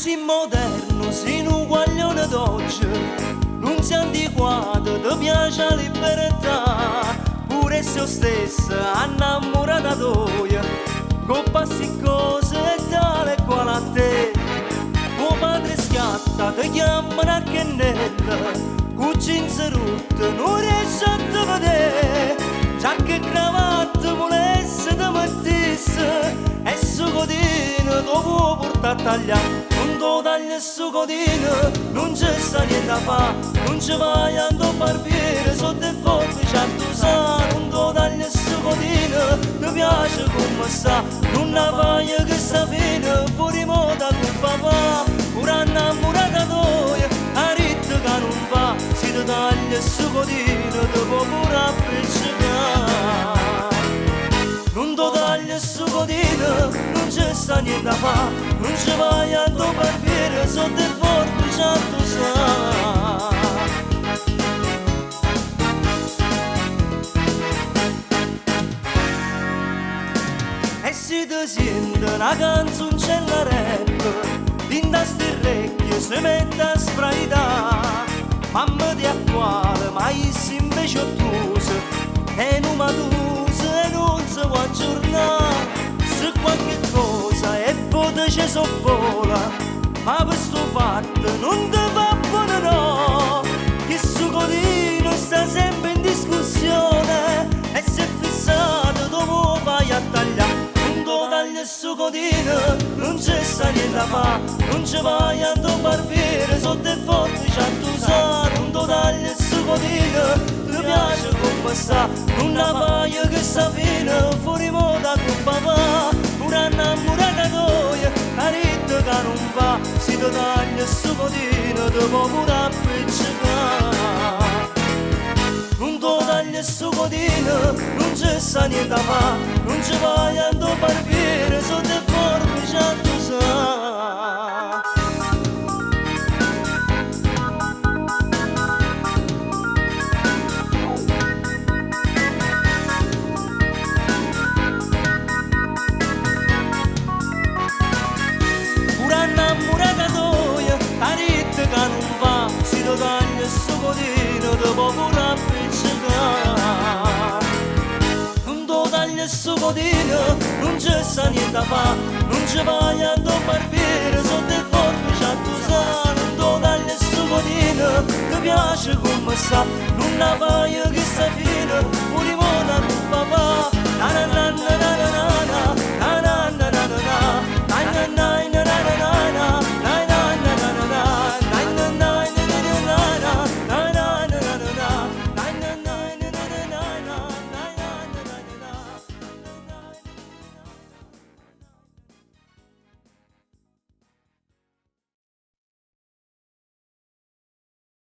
si moderno, si un guaglione d'oggi, non si antiquato, ti piace la libertà, pure se stessa innamorata tua, con passi cose tale quale a te. Tuo padre scatta, ti chiamano a cannella, con jeans rotte, non riesci a te vedere, giacca e cravatta volesse te mettesse, e su codino tu puoi portare a tagliare. Non tu tagli su codino, non c'è sta niente a fa, non ci vai a un barbiere, sotto il forte c'è tu sa. Non tu tagli su codino, ti piace come sta, non la fai che sta fine, fuori moda con papà, pure innamorata tua, a ritmo che non va, si ti taglia su codino, ti può pure appiccicare. Non ti tagli su codino, non c'è sta niente a fa, non ci vai a tuo barbiere, sotto il forte c'è tu sa. E si ti sente una canzoncella rap, vinta stirrecchie, si mette a spraitare, mamma di acquale, mai si invece ottusa, e non matusa e non si può aggiornare. Se qualche cosa è pote ci soffola, ma per sto fatto non ti va buono no, che su codino sta sempre in discussione, e se è fissato dove vai a tagliare. Non ti tagli su codino, non c'è sta niente a fa, non ci vai a tuo barbiere, sotto il forte c'è tu sa. Non ti tagli su codino, ti piace come sta, non la fai che sta fine, fuori moda con papà, pure innamorata tua, a ritmo che non va, si ti taglia su codino, ti può pure appiccicare. Non ti tagli su codino, non c'è sta niente a fa, non ci vai a tuo barbiere, sotto il forte c'è tu sa. Che non va, si ti taglia su codino, ti può pure appiccicare. Non ti taglia su codino, non c'è sta niente a fa, non ci vai a tuo barbiere, sotto il forte c'è tu sa. Non ti taglia su codino, ti piace come sta, non la fai che sta fine,